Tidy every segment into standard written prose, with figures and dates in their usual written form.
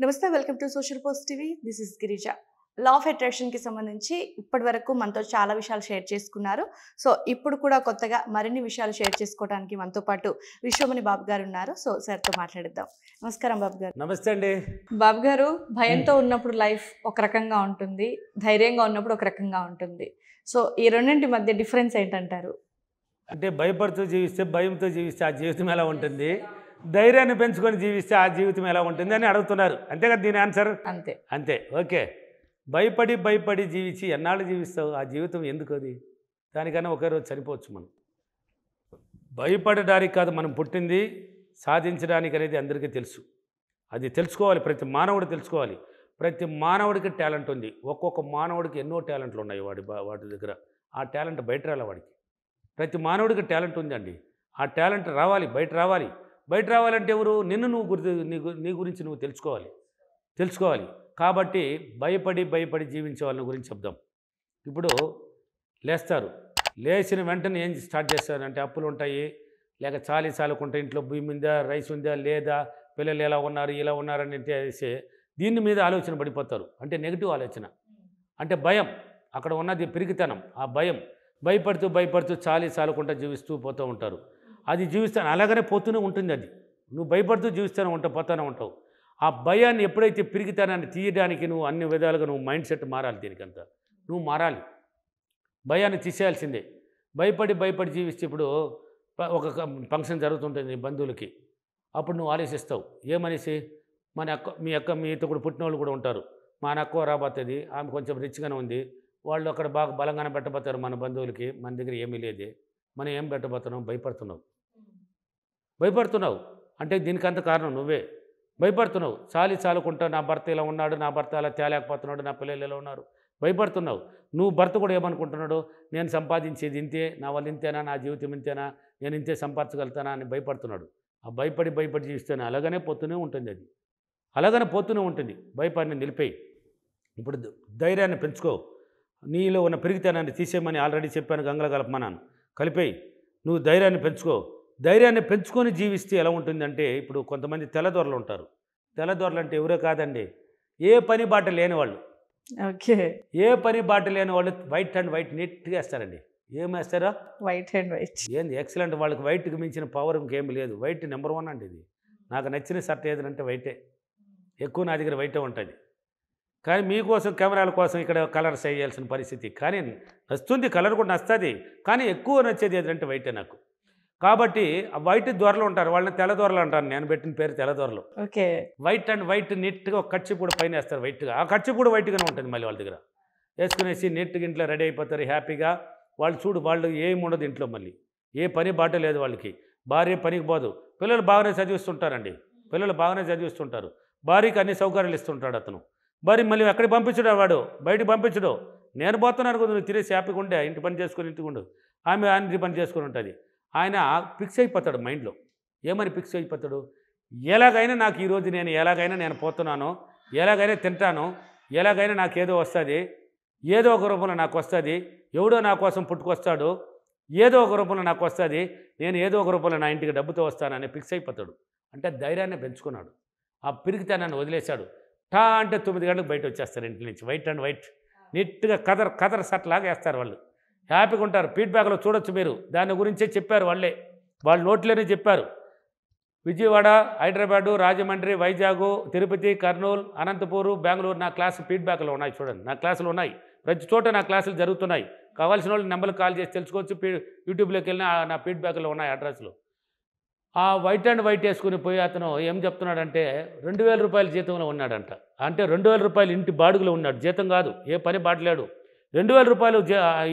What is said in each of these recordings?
నమస్తే, welcome to social post TV. This is Girija. Law of అట్రాక్షన్కి సంబంధించి ఇప్పటి వరకు మనతో చాలా విషయాలు షేర్ చేసుకున్నారు. సో ఇప్పుడు కూడా కొత్తగా మరిన్ని విషయాలు షేర్ చేసుకోవడానికి మనతో పాటు విశ్వమణి బాబు గారు ఉన్నారు. సో సార్తో మాట్లాడిద్దాం. నమస్కారం బాబు గారు. నమస్తే అండి. బాబు గారు, భయంతో ఉన్నప్పుడు లైఫ్ ఒక రకంగా ఉంటుంది, ధైర్యంగా ఉన్నప్పుడు ఒక రకంగా ఉంటుంది. సో ఈ రెండింటి మధ్య డిఫరెన్స్ ఏంటంటారు? అంటే భయపడుతూ జీవిస్తే, భయంతో జీవిస్తే ఆ జీవితం ఎలా ఉంటుంది, ధైర్యాన్ని పెంచుకొని జీవిస్తే ఆ జీవితం ఎలా ఉంటుంది అని అడుగుతున్నారు. అంతే కదా దీని ఆన్సర్? అంతే అంతే. ఓకే. భయపడి జీవించి ఎన్నాళ్ళు జీవిస్తావు? ఆ జీవితం ఎందుకు? అది దానికన్నా ఒకే రోజు చనిపోవచ్చు. మనం భయపడడానికి కాదు మనం పుట్టింది, సాధించడానికి అనేది అందరికీ తెలుసు. అది తెలుసుకోవాలి, ప్రతి మానవుడు తెలుసుకోవాలి. ప్రతి మానవుడికి టాలెంట్ ఉంది. ఒక్కొక్క మానవుడికి ఎన్నో టాలెంట్లు ఉన్నాయి వాటి దగ్గర. ఆ టాలెంట్ బయట రావాలి వాడికి. ప్రతి మానవుడికి టాలెంట్ ఉందండి. ఆ టాలెంట్ రావాలి, బయట రావాలి. బయట రావాలంటే ఎవరు? నిన్ను నువ్వు నీ గురించి నువ్వు తెలుసుకోవాలి. కాబట్టి భయపడి జీవించే వాళ్ళని గురించి చెప్దాం. ఇప్పుడు లేస్తారు, లేచిన వెంటనే ఏం స్టార్ట్ చేస్తారంటే అప్పులు ఉంటాయి, లేక చాలుకుంటాయి, ఇంట్లో బియ్యం ఉందా, రైస్ ఉందా లేదా, పిల్లలు ఎలా ఉన్నారు, ఇలా ఉన్నారని అంటే దీని మీద ఆలోచన పడిపోతారు. అంటే నెగిటివ్ ఆలోచన, అంటే భయం. అక్కడ ఉన్నది పిరికితనం. ఆ భయపడుతూ చాలుకుంటా జీవిస్తూ పోతూ ఉంటారు. అది జీవిస్తాను అలాగనే పోతూనే ఉంటుంది. అది నువ్వు భయపడుతూ జీవిస్తూనే పోతూనే ఉంటావు. ఆ భయాన్ని ఎప్పుడైతే పిరికితనాన్ని తీయడానికి నువ్వు అన్ని విధాలుగా నువ్వు మైండ్ సెట్ మారాలి. దీనికంతా నువ్వు మారాలి, భయాన్ని తీసేయాల్సిందే. భయపడి జీవిస్తే ఇప్పుడు ఒక ఫంక్షన్ జరుగుతుంటుంది బంధువులకి, అప్పుడు నువ్వు ఆలోచిస్తావు ఏమనేసి, మీతో కూడా పుట్టిన వాళ్ళు కూడా ఉంటారు. మా అక్క రాబోతుంది, ఆమె కొంచెం రిచ్గానే ఉంది, వాళ్ళు అక్కడ బాగా బలంగానే పెట్టబోతారు మన బంధువులకి, మన దగ్గర ఏమీ లేదే, మనం ఏం పెట్టబోతున్నావు? భయపడుతున్నావు అంటే దీనికంత కారణం నువ్వే. భయపడుతున్నావు, చాలుకుంటా నా భర్త ఇలా ఉన్నాడు, నా భర్త అలా తేలేకపోతున్నాడు, నా పిల్లలు ఇలా ఉన్నారు, భయపడుతున్నావు. నువ్వు భర్త కూడా ఏమనుకుంటున్నాడు? నేను సంపాదించేది ఇంతే, నా వల్ల ఇంతేనా, నా జీవితం ఇంతేనా, నేను ఇంతే సంపాదించగలుగుతానా అని భయపడుతున్నాడు. ఆ భయపడి జీవిస్తేనే అలాగనే పోతూనే ఉంటుంది. అది అలాగనే పోతూనే ఉంటుంది. భయపడిని నిలిపేయి. ఇప్పుడు ధైర్యాన్ని పెంచుకో. నీలో ఉన్న పిరిగితనాన్ని తీసేయమని ఆల్రెడీ చెప్పాను. గంగల కలపమన్నాను, కలిపేయి. నువ్వు ధైర్యాన్ని పెంచుకో. ధైర్యాన్ని పెంచుకొని జీవిస్తే ఎలా ఉంటుందంటే, ఇప్పుడు కొంతమంది తెల్లదొరలు ఉంటారు. తెల్లదొరలు అంటే ఎవరో కాదండి, ఏ పని బాట లేని వాళ్ళు. ఓకే. ఏ పని బాట లేని వాళ్ళు వైట్ అండ్ వైట్ నీట్గా వేస్తారండి. ఏం వేస్తారా? White and white. ఏంది ఎక్సలెంట్. వాళ్ళకి వైట్కి మించిన పవర్ ఇంకేమి లేదు. వైట్ నెంబర్ 1 అండి. ఇది నాకు నచ్చిన షర్ట్ ఏదంటే వైటే. ఎక్కువ నా దగ్గర వైటే ఉంటుంది. కానీ మీకోసం కెమెరాల కోసం ఇక్కడ కలర్స్ వేయాల్సిన పరిస్థితి. కానీ నచ్చుతుంది, కలర్ కూడా నచ్చుతుంది. కానీ ఎక్కువ నచ్చేది ఏదంటే వైటే నాకు. కాబట్టి ఆ వైట్ దొరలు ఉంటారు, వాళ్ళని తెల్లదొరలు అంటారు. నేను పెట్టిన పేరు తెల్లదొరలు. ఓకే. వైట్ అండ్ వైట్ నీట్గా ఒక కర్చీఫ్ కూడా పైన వేస్తారు వైట్గా. ఆ కర్చీఫ్ కూడా వైట్గానే ఉంటుంది. మళ్ళీ వాళ్ళ దగ్గర వేసుకునేసి నీట్గా ఇంట్లో రెడీ అయిపోతారు హ్యాపీగా. వాళ్ళు ఏమి ఉండదు ఇంట్లో. మళ్ళీ ఏ పని బాట లేదు వాళ్ళకి. భార్య పనికి పోదు, పిల్లలు బాగానే చదివిస్తుంటారు. భార్యకి అన్ని సౌకర్యాలు ఇస్తుంటాడు అతను. భార్య మళ్ళీ ఎక్కడికి పంపించడు, వాడు బయటికి పంపించడు. నేను పోతున్నాను కదా, నువ్వు తినేసి హ్యాపీగా ఉండే, ఇంటి పని చేసుకొని ఇంటికి ఉండు. ఆమె ఇంటి పని చేసుకొని ఉంటుంది. ఆయన ఫిక్స్ అయిపోతాడు మైండ్లో. ఏమని ఫిక్స్ అయిపోతాడు? ఎలాగైనా నాకు ఈరోజు నేను పోతున్నాను, ఎలాగైనా తింటాను, ఎలాగైనా నాకు ఏదో వస్తుంది, ఏదో ఒక రూపంలో నాకు వస్తుంది, ఎవడో నా కోసం పుట్టుకొస్తాడు, ఏదో ఒక రూపంలో నాకు వస్తుంది, నేను ఏదో ఒక రూపంలో నా ఇంటికి డబ్బుతో వస్తానని ఫిక్స్ అయిపోతాడు. అంటే ధైర్యాన్ని పెంచుకున్నాడు, ఆ పిరికితనాన్ని వదిలేశాడు. అంటే 9 గంటలకు బయట వచ్చేస్తారు ఇంటి నుంచి. వైట్ అండ్ వైట్ నీట్గా కదర్ షర్ట్ లాగా వేస్తారు. వాళ్ళు హ్యాపీగా ఉంటారు. ఫీడ్బ్యాక్లో చూడొచ్చు మీరు. దాని గురించే చెప్పారు వాళ్ళ నోట్లోనే చెప్పారు. విజయవాడ, హైదరాబాదు, రాజమండ్రి, వైజాగ్, తిరుపతి, కర్నూలు, అనంతపూరు, బెంగళూరు నా క్లాసు ఫీడ్బ్యాక్లో ఉన్నాయి. చూడండి, నా క్లాసులు ఉన్నాయి. ప్రతి చోట నా క్లాసులు జరుగుతున్నాయి. కావాల్సిన వాళ్ళు నెంబర్కి కాల్ చేసి తెలుసుకోవచ్చు. యూట్యూబ్లోకి వెళ్ళిన నా ఫీడ్బ్యాక్లో ఉన్నాయి అడ్రస్లు. ఆ వైట్ అండ్ వైట్ వేసుకుని పోయి అతను ఏం చెప్తున్నాడంటే 2000 రూపాయల జీతంలో ఉన్నాడంట. అంటే 2000 రూపాయలు ఇంటి బాడుగులో ఉన్నాడు, జీతం కాదు, ఏ పని బాటలేడు. 2000 రూపాయలు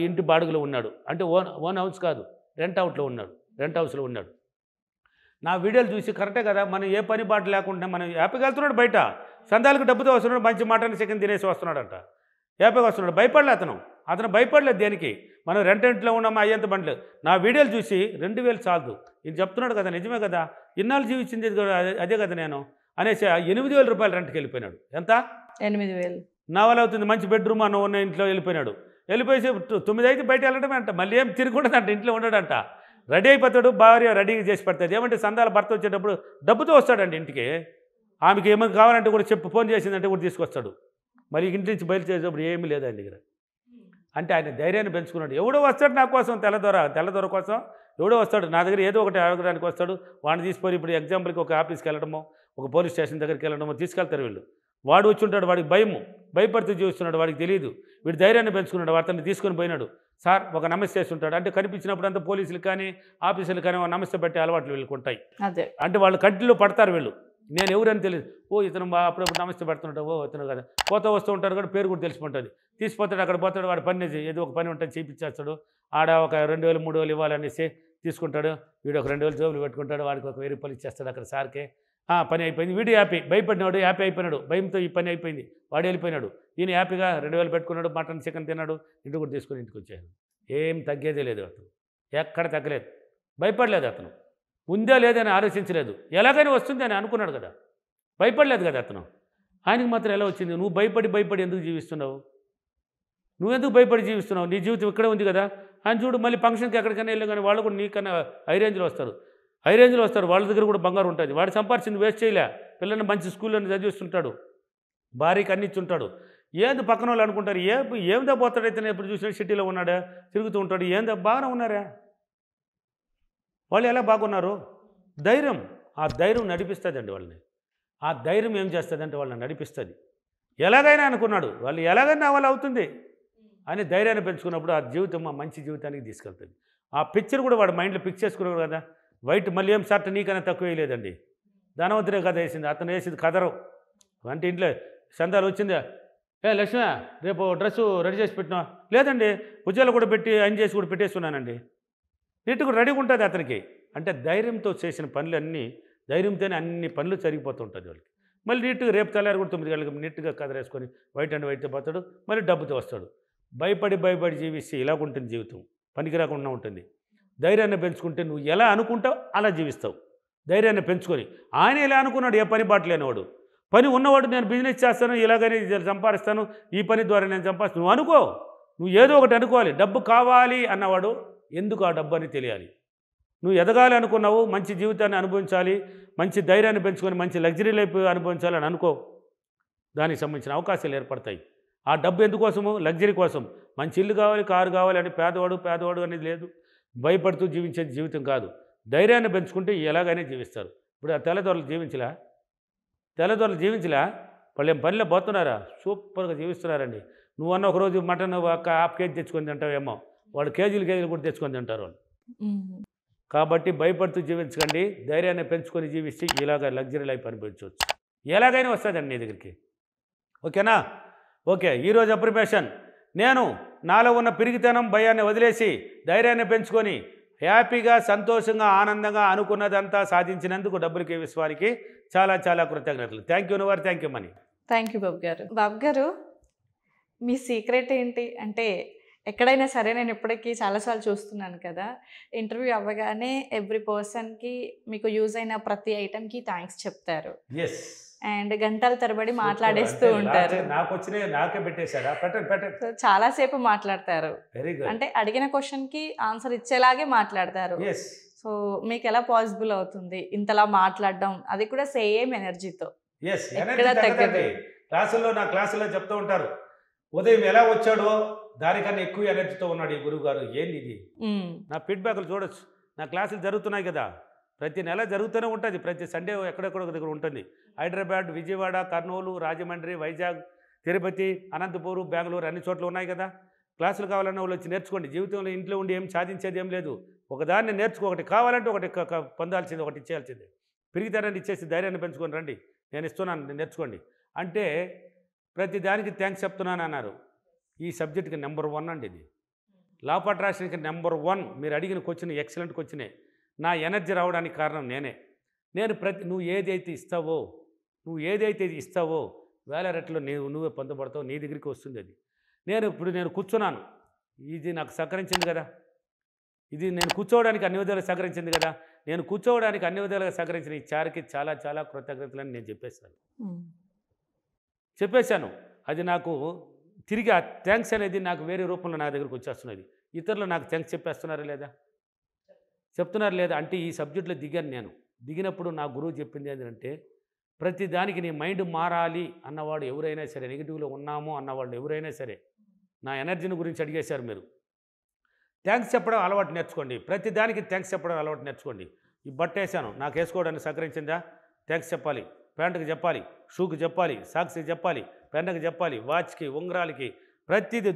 ఇంటి బాడుగులో ఉన్నాడు. అంటే ఓన్ హౌస్ కాదు, రెంట్ హౌస్లో ఉన్నాడు. నా వీడియోలు చూసి కరెక్టే కదా, మనం ఏ పని బాట లేకుండా మనం హ్యాపీగా వెళ్తున్నాడు. బయట సందాలకు డబ్బుతో వస్తున్నాడు, మంచి మటన్ చికెన్ తినేసి వస్తున్నాడంట, హ్యాపీగా వస్తున్నాడు. భయపడలే అతను భయపడలేదు దేనికి. మనం ఇంట్లో ఉన్నామా అయ్యేంత బండ్లేదు. నా వీడియోలు చూసి 2000 చాలదు, ఇది చెప్తున్నాడు కదా, నిజమే కదా, ఇన్నాళ్ళు జీవించింది అదే కదా నేను అనేసి 8000 రూపాయలు రెంట్కి వెళ్ళిపోయినాడు. ఎంత? 8000. నా వల్ల అవుతుంది. మంచి బెడ్రూమ్ అన్న ఉన్న ఇంట్లో వెళ్ళిపోయినాడు. వెళ్ళిపోయి 9 అయితే బయట వెళ్ళడమే అంట. మళ్ళీ ఏం తిరుగుండదంట, ఇంట్లో ఉండడంట. రెడీ అయిపోతాడు, భార్య రెడీ చేసి పెడతాడు. ఏమంటే సందాల భర్త వచ్చేటప్పుడు డబ్బుతో వస్తాడండి ఇంటికి. ఆమెకి ఏమైనా కావాలంటే కూడా చెప్పు, ఫోన్ చేసిందంటే కూడా తీసుకొస్తాడు. మరి ఇంటి నుంచి బయలుదేరేటప్పుడు ఏమీ లేదు ఆయన దగ్గర. అంటే ఆయన ధైర్యాన్ని పెంచుకున్నాడు. ఎవడో వస్తాడు నా కోసం, తెల్లదొర కోసం ఎవడో వస్తాడు నా దగ్గర, ఏదో ఒకటి అడగడానికి వస్తాడు. వాడిని తీసుకొని ఇప్పుడు ఎగ్జాంపుల్కి ఒక ఆఫీస్కి వెళ్ళడమో, ఒక పోలీస్ స్టేషన్ దగ్గరికి వెళ్ళడమో తీసుకెళ్తారు వీళ్ళు. వాడు వచ్చి ఉంటాడు, వాడికి భయపడుతూ జీవిస్తున్నాడు, వాడికి తెలియదు. వీడు ధైర్యాన్ని పెంచుకున్నాడు, అతన్ని తీసుకొని పోయినాడు. సార్ ఒక నమస్తే చేస్తుంటాడు. అంటే కనిపించినప్పుడు అంతా పోలీసులు కానీ ఆఫీసులు కానీ నమస్తే పెట్టే అలవాట్లు వీళ్ళకి ఉంటాయి. అదే అంటే వాళ్ళు కంటిలో పడతారు వీళ్ళు. నేను ఎవరని తెలియదు. ఓ ఇతను అప్పుడప్పుడు నమస్తే పెడుతుంటాడు, ఓ ఇతను కదా. పోతా వస్తూ ఉంటారు కూడా, పేరు కూడా తెలిసిపోతుంది. తీసిపోతాడు, అక్కడ పోతాడు, వాడి పని ఏదో ఒక పని ఉంటుంది చేయించేస్తాడు. ఆడ ఒక 2000 3000 ఇవ్వాలనేసి తీసుకుంటాడు. వీడు ఒక 2000 జోబులు పెట్టుకుంటాడు, వాడికి ఒక 1000 రూపాయలు ఇచ్చేస్తాడు అక్కడ సార్కే. పని అయిపోయింది. వీడు హ్యాపీ, భయపడినాడు హ్యాపీ అయిపోయినాడు. భయంతో ఈ పని అయిపోయింది, వాడు వెళ్ళిపోయినాడు. ఈయన హ్యాపీగా 2000 పెట్టుకున్నాడు, మటన్ చికెన్ తిన్నాడు, ఇంటి కూడా తీసుకుని ఇంటికి వచ్చాడు. ఏం తగ్గేదే లేదు అతను, ఎక్కడ తగ్గలేదు, భయపడలేదు అతను. ఉందే లేదని ఆలోచించలేదు, ఎలాగైనా వస్తుంది అని అనుకున్నాడు కదా, భయపడలేదు కదా అతను. ఆయనకి మాత్రం ఎలా వచ్చింది? నువ్వు భయపడి ఎందుకు జీవిస్తున్నావు? నువ్వెందుకు భయపడి జీవిస్తున్నావు? నీ జీవితం ఇక్కడే ఉంది కదా. ఆయన చూడు, మళ్ళీ ఫంక్షన్కి ఎక్కడికైనా వెళ్ళి కానీ వాళ్ళు కూడా నీకన్నా హై రేంజ్లో వస్తారు. వాళ్ళ దగ్గర కూడా బంగారు ఉంటుంది. వాడు సంపాదించింది వేస్ట్ చేయలే. పిల్లల్ని మంచి స్కూల్లో చదివిస్తుంటాడు, భార్యకి అన్ని ఇచ్చుంటాడు. ఏంది పక్కన వాళ్ళు అనుకుంటారు, ఏందో పోతాడైతే ఎప్పుడు చూసినా సిటీలో ఉన్నాడా, తిరుగుతూ ఉంటాడు, ఏందో బాగానే ఉన్నారా? వాళ్ళు ఎలా బాగున్నారు? ధైర్యం, ఆ ధైర్యం నడిపిస్తుందండి వాళ్ళని. ఆ ధైర్యం ఏం చేస్తుందంటే వాళ్ళని నడిపిస్తుంది. ఎలాగైనా అనుకున్నాడు, వాళ్ళు ఎలాగైనా వాళ్ళు అవుతుంది అని ధైర్యాన్ని పెంచుకున్నప్పుడు ఆ జీవితం ఆ మంచి జీవితానికి తీసుకెళ్తుంది. ఆ పిక్చర్ కూడా వాడు మైండ్లో పిక్ చేసుకున్నాడు కదా. వైట్ మళ్ళీ ఏం షర్ట్ నీకన్నా తక్కువ వేయలేదండి, ధనవంతుడే కదా వేసింది, అతను వేసింది కదరం. అంటే ఇంట్లో సందాలు వచ్చిందా, లక్ష్మి రేపు డ్రెస్సు రెడీ చేసి పెట్టినా? లేదండి, ఉద్యోగాలు కూడా పెట్టి అన్ని చేసి కూడా పెట్టేస్తున్నానండి. నీట్గా రెడీగా ఉంటుంది అతనికి. అంటే ధైర్యంతో చేసిన పనులన్నీ, ధైర్యంతోనే అన్ని పనులు జరిగిపోతుంటుంది వాళ్ళకి. మళ్ళీ నీట్గా రేపు తెల్లారి కూడా 9 గంటలకు నీట్గా కదరేసుకొని వైట్ అండ్ వైట్తో పోతాడు, మళ్ళీ డబ్బుతో వస్తాడు. భయపడి జీవిస్తే ఇలాగుంటుంది జీవితం, పనికి రాకుండా ఉంటుంది. ధైర్యాన్ని పెంచుకుంటే నువ్వు ఎలా అనుకుంటావు అలా జీవిస్తావు. ధైర్యాన్ని పెంచుకొని ఆయన ఎలా అనుకున్నాడు, ఏ పని బాట లేనివాడు. పని ఉన్నవాడు నేను బిజినెస్ చేస్తాను, ఇలాగనే సంపాదిస్తాను, ఈ పని ద్వారా నేను సంపాదిస్తాను. నువ్వు అనుకో, నువ్వు ఏదో ఒకటి అనుకోవాలి. డబ్బు కావాలి అన్నవాడు ఎందుకు ఆ డబ్బు అని తెలియాలి. నువ్వు ఎదగాలి అనుకున్నావు, మంచి జీవితాన్ని అనుభవించాలి, మంచి ధైర్యాన్ని పెంచుకొని మంచి లగ్జరీ లైఫ్ అనుభవించాలని అనుకో, దానికి సంబంధించిన అవకాశాలు ఏర్పడతాయి. ఆ డబ్బు ఎందుకోసము? లగ్జరీ కోసం. మంచి ఇల్లు కావాలి, కారు కావాలి అని పేదవాడు అనేది లేదు. భయపడుతూ జీవించేది జీవితం కాదు. ధైర్యాన్ని పెంచుకుంటే ఎలాగైనా జీవిస్తారు. ఇప్పుడు ఆ తెల్లదొరలు జీవించలా, వాళ్ళు ఏం పనిలో పోతున్నారా? సూపర్గా జీవిస్తున్నారండి. నువ్వన్న ఒకరోజు మటన్ ఒక హాఫ్ కేజీ తెచ్చుకొని తింటావేమో, వాళ్ళు కేజీలు కూడా తెచ్చుకొని తింటారు వాళ్ళు. కాబట్టి భయపడుతూ జీవించకండి, ధైర్యాన్ని పెంచుకొని జీవిస్తే ఇలాగ లగ్జరీ లైఫ్ అనుభవించవచ్చు. ఎలాగైనా వస్తుందండి నీ దగ్గరికి. ఓకేనా? ఓకే, ఈరోజు అప్రిమేషన్. నేను నాలో ఉన్న పిరిగితనం భయాన్ని వదిలేసి ధైర్యాన్ని పెంచుకొని హ్యాపీగా సంతోషంగా ఆనందంగా అనుకున్నదంతా సాధించినందుకు డబ్బులకి విశ్వానికి చాలా చాలా కృతజ్ఞతలు. థ్యాంక్ యూ నువ్వు, thank you money. Thank you Babu garu. మీ సీక్రెట్ ఏంటి అంటే, ఎక్కడైనా సరే నేను ఇప్పటికీ చాలాసార్లు చూస్తున్నాను కదా, ఇంటర్వ్యూ అవ్వగానే ఎవ్రీ పర్సన్కి మీకు యూజ్ అయిన ప్రతి ఐటమ్కి థ్యాంక్స్ చెప్తారు. ఎస్. అండ్ గంటల తరబడి మాట్లాడేస్తూ ఉంటారు. నాకు వచ్చిన నాకే పెట్టేశారా? పెట్టండి. చాలాసేపు మాట్లాడతారు. Very good. అంటే అడిగిన క్వశ్చన్కి ఆన్సర్ ఇచ్చేలాగే మాట్లాడతారు. సో మీకు ఎలా పాసిబుల్ అవుతుంది ఇంతలా మాట్లాడడం, అది కూడా సేమ్ ఎనర్జీతో? నా క్లాసుల్లో చెప్తూ ఉంటారు, ఉదయం ఎలా వచ్చాడో దానికన్నా ఎక్కువ ఎనర్జీతో ఉన్నాడు ఈ గురువు గారు. ఏంది ఇది? నా ఫీడ్బ్యాక్లు చూడొచ్చు. నా క్లాసులు జరుగుతున్నాయి కదా, ప్రతి నెల జరుగుతూనే ఉంటుంది. ప్రతి సండే ఎక్కడెక్కడో దగ్గర ఉంటుంది. హైదరాబాద్, విజయవాడ, కర్నూలు, రాజమండ్రి, వైజాగ్, తిరుపతి, అనంతపూర్, బెంగళూరు అన్ని చోట్ల ఉన్నాయి కదా. క్లాసులు కావాలన్న వాళ్ళు వచ్చి నేర్చుకోండి. జీవితంలో ఇంట్లో ఉండి ఏం సాధించేది ఏం లేదు. ఒకదాన్ని నేర్చుకో, ఒకటి కావాలంటే ఒకటి పొందాల్సింది, ఒకటి ఇచ్చేయాల్సిందే. పెరిగితేనండి ఇచ్చేసి ధైర్యాన్ని పెంచుకొని రండి, నేను ఇస్తున్నాను, నేర్చుకోండి అంటే ప్రతి దానికి థ్యాంక్స్ చెప్తున్నాను అన్నారు. ఈ సబ్జెక్ట్కి నెంబర్ 1 అండి ఇది. లా ఆఫ్ అట్రాక్షన్కి నెంబర్ 1. మీరు అడిగిన క్వశ్చన్ ఎక్సలెంట్ క్వశ్చనే. నా ఎనర్జీ రావడానికి కారణం నేనే. నువ్వు ఏదైతే ఇస్తావో వేల రెట్లు నువ్వే పొందబడతావు, నీ దగ్గరికి వస్తుంది అది. నేను కూర్చున్నాను, ఇది నాకు సహకరించింది కదా, ఇది నేను కూర్చోవడానికి అన్ని విధాలుగా సహకరించింది కదా, నేను కూర్చోవడానికి అన్ని విధాలుగా సహకరించిన ఈ చారికి చాలా చాలా కృతజ్ఞతలని నేను చెప్పేశాను. అది నాకు తిరిగి ఆ థ్యాంక్స్ అనేది నాకు వేరే రూపంలో నా దగ్గరకు వచ్చేస్తున్నది. ఇతరులు నాకు థ్యాంక్స్ చెప్తున్నారు లేదా అంటే ఈ సబ్జెక్టులో దిగాను నేను. దిగినప్పుడు నా గురువు చెప్పింది ఏంటంటే, ప్రతి దానికి నీ మైండ్ మారాలి అన్నవాడు ఎవరైనా సరే, నెగిటివ్లో ఉన్నాము అన్నవాళ్ళు ఎవరైనా సరే, నా ఎనర్జీని గురించి అడిగేశారు మీరు. థ్యాంక్స్ చెప్పడం అలవాటు నేర్చుకోండి. ప్రతి దానికి థ్యాంక్స్ చెప్పడం అలవాటు నేర్చుకోండి. ఈ బట్ట వేసాను, నాకు వేసుకోవడానికి సహకరించిందా, థ్యాంక్స్ చెప్పాలి. ప్యాంటుకి చెప్పాలి, షూకి చెప్పాలి, సాక్స్కి చెప్పాలి, పెన్నుకి చెప్పాలి, వాచ్కి, ఉంగరాలకి, ప్రతిదీ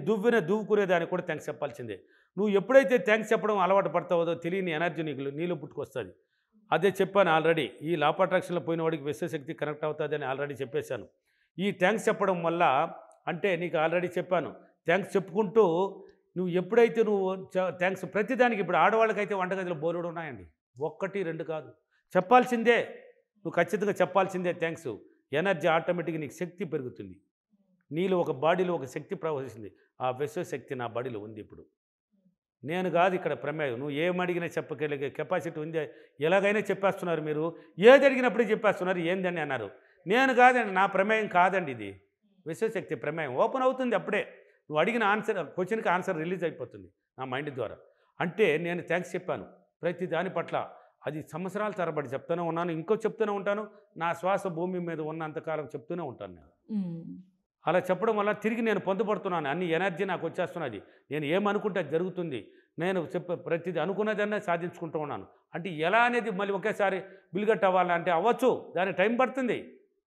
దువ్వుకునేదానికి కూడా థ్యాంక్స్ చెప్పాల్సిందే. నువ్వు ఎప్పుడైతే థ్యాంక్స్ చెప్పడం అలవాటు పడతావో తెలియని ఎనర్జీ నీలో పుట్టుకొస్తుంది. అదే చెప్పాను ఆల్రెడీ. ఈ లా ఆఫ్ అట్రాక్షన్లో పోయిన వాడికి విశ్వశక్తి కనెక్ట్ అవుతుందని ఆల్రెడీ చెప్పేశాను. ఈ థ్యాంక్స్ చెప్పడం వల్ల అంటే నీకు ఆల్రెడీ చెప్పాను, థ్యాంక్స్ చెప్పుకుంటూ నువ్వు ఎప్పుడైతే థ్యాంక్స్ ప్రతిదానికి, ఇప్పుడు ఆడవాళ్ళకైతే వంటగదిలో బోలెడు ఉన్నాయండి, 1, 2 కాదు, చెప్పాల్సిందే. నువ్వు ఖచ్చితంగా చెప్పాల్సిందే థ్యాంక్స్. ఎనర్జీ ఆటోమేటిక్గా నీకు శక్తి పెరుగుతుంది. నీలో ఒక బాడీలో ఒక శక్తి ప్రవహిస్తుంది. ఆ విశ్వశక్తి నా బాడీలో ఉంది. ఇప్పుడు నేను కాదు ఇక్కడ ప్రమేయం. నువ్వు ఏమడిగినా చెప్పగలిగే కెపాసిటీ ఉంది. ఎలాగైనా చెప్పేస్తున్నారు మీరు, ఏది అడిగినప్పుడే చెప్పేస్తున్నారు. ఏందని అన్నారు. నేను కాదండి, నా ప్రమేయం కాదండి, ఇది విశ్వశక్తి ప్రమేయం. ఓపెన్ అవుతుంది అప్పుడే. నువ్వు అడిగిన ఆన్సర్, క్వశ్చన్కి ఆన్సర్ రిలీజ్ అయిపోతుంది నా మైండ్ ద్వారా. అంటే నేను థ్యాంక్స్ చెప్పాను ప్రతి దాని పట్ల. అది సంవత్సరాల తరబడి చెప్తూనే ఉన్నాను, ఇంకో చెప్తూనే ఉంటాను. నా శ్వాస భూమి మీద ఉన్నంతకాలం చెప్తూనే ఉంటాను నేను. అలా చెప్పడం వల్ల తిరిగి నేను పొందుపడుతున్నాను. అన్ని ఎనర్జీ నాకు వచ్చేస్తున్నది. నేను ఏమనుకుంటే అది జరుగుతుంది. నేను ప్రతిదీ అనుకున్నదన్నా సాధించుకుంటూ ఉన్నాను. అంటే ఎలా అనేది మళ్ళీ ఒకేసారి బిల్గట్ అవ్వాలంటే అవ్వచ్చు, దానికి టైం పడుతుంది.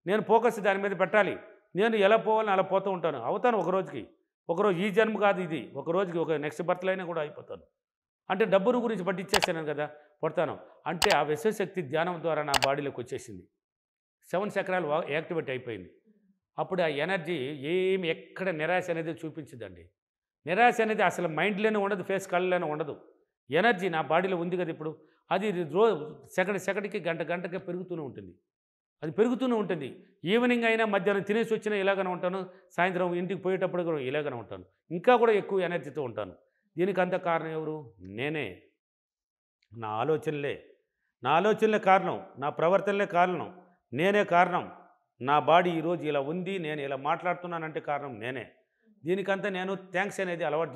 నేను ఫోకస్ దాని మీద పెట్టాలి. నేను ఎలా పోవాలని అలా పోతూ ఉంటాను. అవుతాను ఒకరోజు ఈ జన్మ కాదు ఇది, ఒక రోజుకి ఒక నెక్స్ట్ బర్త్లో అయినా కూడా అయిపోతాను. అంటే డబ్బును గురించి పట్టించేసాను కదా, పడతాను. అంటే ఆ విశ్వశక్తి ధ్యానం ద్వారా నా బాడీలోకి వచ్చేసింది. 7 చక్రాలు యాక్టివేట్ అయిపోయింది. అప్పుడు ఆ ఎనర్జీ ఏమి ఎక్కడ నిరాశ అనేది చూపించదండి. నిరాశ అనేది అసలు మైండ్లోనే ఉండదు, ఫేస్ కళ్ళలోనే ఉండదు. ఎనర్జీ నా బాడీలో ఉంది కదా ఇప్పుడు. అది సెకండ్కి గంటకి పెరుగుతూనే ఉంటుంది. అది పెరుగుతూనే ఉంటుంది. ఈవినింగ్ అయినా, మధ్యాహ్నం తినేసి వచ్చినా ఇలాగనే ఉంటాను, సాయంత్రం ఇంటికి పోయేటప్పుడు కూడా ఇలాగనే ఉంటాను. ఇంకా కూడా ఎక్కువ ఎనర్జీతో ఉంటాను. దీనికి అంత కారణం ఎవరు? నేనే. నా ఆలోచనలే కారణం, నా ప్రవర్తనలే కారణం, నేనే కారణం. నా బాడీ ఈరోజు ఇలా ఉంది, నేను ఇలా మాట్లాడుతున్నానంటే కారణం నేనే. దీనికంతా నేను థ్యాంక్స్ అనేది అలవాటు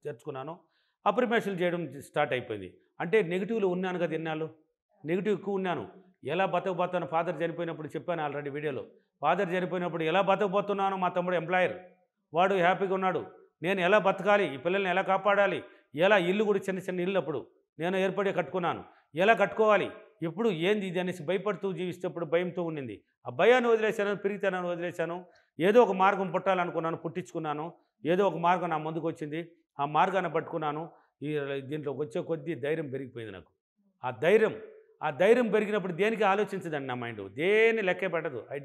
చేర్చుకున్నాను. అప్రిమేషన్లు చేయడం స్టార్ట్ అయిపోయింది. అంటే నెగిటివ్లో ఉన్నాను కదా ఇన్నాళ్ళు, నెగిటివ్ ఎక్కువ ఉన్నాను. ఎలా బతకబోతాను, ఫాదర్ చనిపోయినప్పుడు చెప్పాను ఆల్రెడీ వీడియోలో. ఫాదర్ చనిపోయినప్పుడు ఎలా బతకబోతున్నాను, మా తమ్ముడు ఎంప్లాయర్, వాడు హ్యాపీగా ఉన్నాడు, నేను ఎలా బతకాలి, ఈ పిల్లల్ని ఎలా కాపాడాలి, ఎలా ఇల్లు కూడా చిన్న ఇల్లు అప్పుడు నేను ఏర్పడి కట్టుకున్నాను, ఎలా కట్టుకోవాలి, ఎప్పుడు ఏంది ఇది అనేసి భయపడుతూ జీవిస్తేప్పుడు భయంతో ఉండింది. ఆ భయాన్ని వదిలేశాను, పెరిగితేనని వదిలేశాను. ఏదో ఒక మార్గం పుట్టాలనుకున్నాను, పుట్టించుకున్నాను. ఏదో ఒక మార్గం నా ముందుకు వచ్చింది, ఆ మార్గాన్ని పట్టుకున్నాను. దీంట్లో వచ్చే కొద్దీ ధైర్యం పెరిగిపోయింది నాకు. ఆ ధైర్యం పెరిగినప్పుడు దేనికి ఆలోచించదండి నా మైండ్, దేన్ని లెక్కే పెట్టదు. ఐ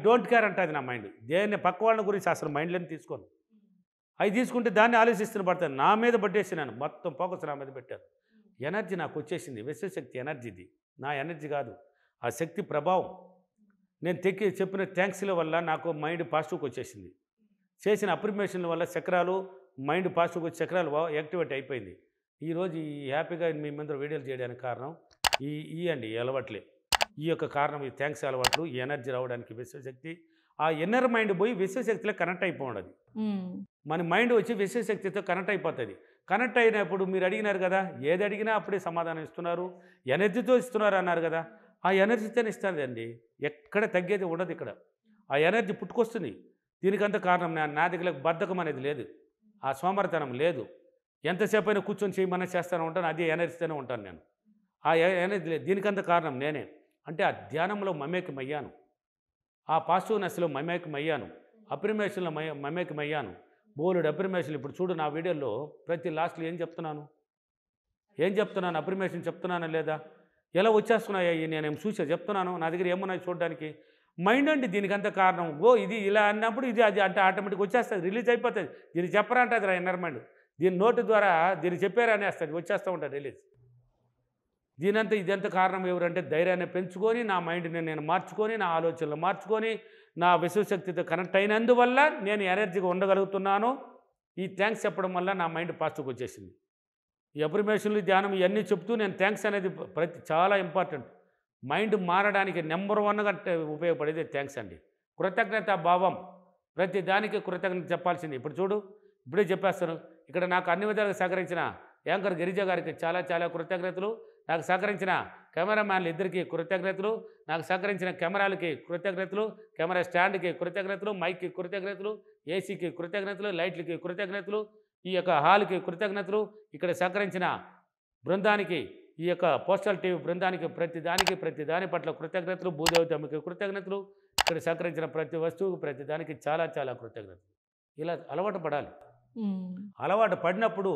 డోంట్ కేర్ అంటుంది నా మైండ్. దేన్ని పక్క వాళ్ళ గురించి అసలు మైండ్లోనే తీసుకోను. అవి తీసుకుంటే దాన్ని ఆలోచిస్తున్న పడతాను. నా మీద పట్టేసినాను, మొత్తం ఫోకస్ నా మీద పెట్టాను. ఎనర్జీ నాకు వచ్చేసింది, విశ్వశక్తి ఎనర్జీది, నా ఎనర్జీ కాదు. ఆ శక్తి ప్రభావం. నేను చెప్పిన థ్యాంక్స్ల వల్ల నాకు మైండ్ పాజిటివ్కి వచ్చేసింది. చేసిన అప్రిమేషన్ల వల్ల చక్రాలు, మైండ్ పాజిటివ్కి వచ్చి చక్రాలు యాక్టివేట్ అయిపోయింది. ఈరోజు ఈ హ్యాపీగా మీ ముందర వీడియోలు చేయడానికి కారణం ఈ అలవాట్లే. ఈ యొక్క కారణం ఈ థ్యాంక్స్ అలవాట్లు, ఈ ఎనర్జీ రావడానికి విశ్వశక్తి. ఆ ఇన్నర్ మైండ్ పోయి విశ్వశక్తిలో కనెక్ట్ అయిపోవడది. మన మైండ్ వచ్చి విశ్వశక్తితో కనెక్ట్ అయిపోతుంది. కనెక్ట్ అయినప్పుడు మీరు అడిగినారు కదా, ఏది అడిగినా అప్పుడే సమాధానం ఇస్తున్నారు, ఎనర్జీతో ఇస్తున్నారు అన్నారు కదా. ఆ ఎనర్జీతోనే ఇస్తుందండి, ఎక్కడ తగ్గేది ఉండదు ఇక్కడ. ఆ ఎనర్జీ పుట్టుకొస్తుంది. దీనికంత కారణం నా దగ్గర బద్ధకం అనేది లేదు, ఆ సోమరితనం లేదు. ఎంతసేపు అయినా కూర్చొని చేయమన్నా చేస్తాను ఉంటాను, అదే ఎనర్జీతోనే ఉంటాను నేను. ఆ ఎనర్జీ లేదు. దీనికంత కారణం నేనే. అంటే ఆ ధ్యానంలో మమేకమయ్యాను, ఆ పాజిటివ్నెస్లో మమేకమయ్యాను, అప్రిమేషన్లో మమేకమయ్యాను. బోలెడు అప్రిమేషన్లు. ఇప్పుడు చూడు నా వీడియోలో ప్రతి లాస్ట్లో ఏం చెప్తున్నాను, అప్రిమేషన్ చెప్తున్నానా లేదా, ఎలా వచ్చేస్తున్నాయి నేనేం చెప్తున్నాను. నా దగ్గర ఏమున్నాయి చూడడానికి. మైండ్ అండి దీనికంత కారణం. ఇది ఇలా అన్నప్పుడు ఇది అది అంటే ఆటోమేటిక్ వచ్చేస్తుంది, రిలీజ్ అయిపోతుంది. దీన్ని చెప్పరా అంటే అది ఇన్నర్ మైండ్. దీని నోటి ద్వారా దీన్ని చెప్పారా అనేస్తుంది, వచ్చేస్తూ ఉంటుంది రిలీజ్. ఇదంతా కారణం ఎవరంటే ధైర్యాన్ని పెంచుకొని, నా మైండ్ని నేను మార్చుకొని, నా ఆలోచనలు మార్చుకొని, నా విశ్వశక్తితో కనెక్ట్ అయినందువల్ల నేను ఎనర్జీగా ఉండగలుగుతున్నాను. ఈ థ్యాంక్స్ చెప్పడం వల్ల నా మైండ్ పాజిటివ్కి వచ్చేసింది. ఈ అప్రిమేషన్లు, ధ్యానం ఇవన్నీ చెప్తూ నేను థ్యాంక్స్ అనేది చాలా ఇంపార్టెంట్. మైండ్ మారడానికి నెంబర్ 1గా ఉపయోగపడేది థ్యాంక్స్ అండి. కృతజ్ఞత భావం, ప్రతి దానికి కృతజ్ఞత చెప్పాల్సింది. ఇప్పుడు చూడు, ఇప్పుడే చెప్పేస్తాను. ఇక్కడ నాకు అన్ని విధాలుగా సహకరించిన యాంకర్ గిరిజ గారికి చాలా చాలా కృతజ్ఞతలు. నాకు సహకరించిన కెమెరామ్యాన్లు ఇద్దరికి కృతజ్ఞతలు, నాకు సహకరించిన కెమెరాలకి కృతజ్ఞతలు, కెమెరా స్టాండ్కి కృతజ్ఞతలు, మైక్కి కృతజ్ఞతలు, ఏసీకి కృతజ్ఞతలు, లైట్లకి కృతజ్ఞతలు, ఈ యొక్క హాల్కి కృతజ్ఞతలు, ఇక్కడ సహకరించిన బృందానికి, ఈ యొక్క పోస్టల్ టీవీ బృందానికి ప్రతి దాని పట్ల కృతజ్ఞతలు, భూదేవతమ్మకి కృతజ్ఞతలు, ఇక్కడ సహకరించిన ప్రతి వస్తువుకు ప్రతి దానికి చాలా చాలా కృతజ్ఞతలు. ఇలా అలవాటు పడాలి. అలవాటు పడినప్పుడు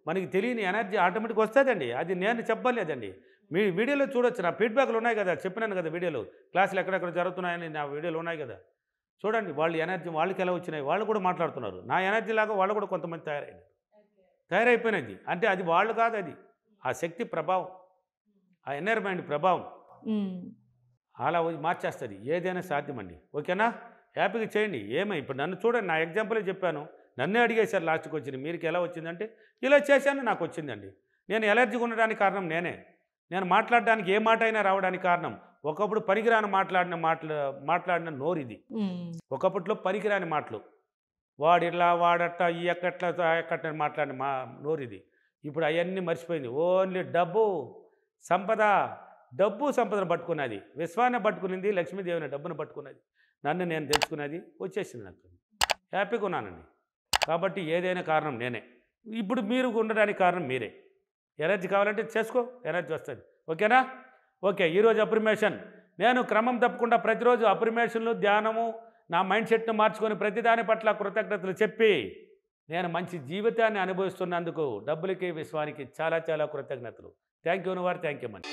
మనకి తెలియని ఎనర్జీ ఆటోమేటిక్ వస్తుందండి. అది నేను చెప్పలేదండి, మీ వీడియోలో చూడొచ్చు. నా ఫీడ్బ్యాక్లు ఉన్నాయి కదా, చెప్పినాను కదా వీడియోలో, క్లాసులు ఎక్కడెక్కడ జరుగుతున్నాయని నా వీడియోలు ఉన్నాయి కదా, చూడండి. వాళ్ళ ఎనర్జీ వాళ్ళకి ఎలా వచ్చినాయి, వాళ్ళు కూడా మాట్లాడుతున్నారు. నా ఎనర్జీ లాగా వాళ్ళు కూడా కొంతమంది తయారైపోయినది. అంటే అది వాళ్ళు కాదు, అది ఆ శక్తి ప్రభావం, ఆ ఎన్వైర్మెంట్ ప్రభావం అలా మార్చేస్తుంది. ఏదైనా సాధ్యమండి. ఓకేనా? హ్యాపీగా చేయండి. ఇప్పుడు నన్ను చూడండి, నా ఎగ్జాంపులే చెప్పాను. నన్నే అడిగేశారు లాస్ట్కి వచ్చింది, మీకు ఎలా వచ్చిందంటే ఇలా చేశాను, నాకు వచ్చిందండి. నేను ఎలర్జీగా ఉండడానికి కారణం నేనే. నేను మాట్లాడడానికి ఏ మాట అయినా రావడానికి కారణం ఒకప్పుడు పనికిరాని మాట్లాడిన నోరు ఇది. ఒకప్పట్లో పనికిరాని మాటలు, వాడిట్లా వాడట్ట ఈ ఎక్కట్లా మాట్లాడిన నోరు ఇది. ఇప్పుడు అవన్నీ మర్చిపోయింది. ఓన్లీ సంపదను పట్టుకున్నది, విశ్వాన్ని పట్టుకునింది, లక్ష్మీదేవిని డబ్బును పట్టుకున్నది, నన్ను నేను తెలుసుకున్నది, వచ్చేసింది నాకు. హ్యాపీగా ఉన్నానండి. కాబట్టి ఏదైనా కారణం నేనే. ఇప్పుడు మీరు ఉండడానికి కారణం మీరే. ఎనర్జీ కావాలంటే చేసుకో, ఎనర్జీ వస్తుంది. ఓకేనా? ఓకే. ఈరోజు అప్రిమేషన్, నేను క్రమం తప్పకుండా ప్రతిరోజు అప్రిమేషన్లు, ధ్యానము, నా మైండ్ సెట్ను మార్చుకొని ప్రతిదాని పట్ల కృతజ్ఞతలు చెప్పి నేను మంచి జీవితాన్ని అనుభవిస్తున్నందుకు డబ్బులకి, విశ్వానికి చాలా చాలా కృతజ్ఞతలు. Thank you. Thank you money.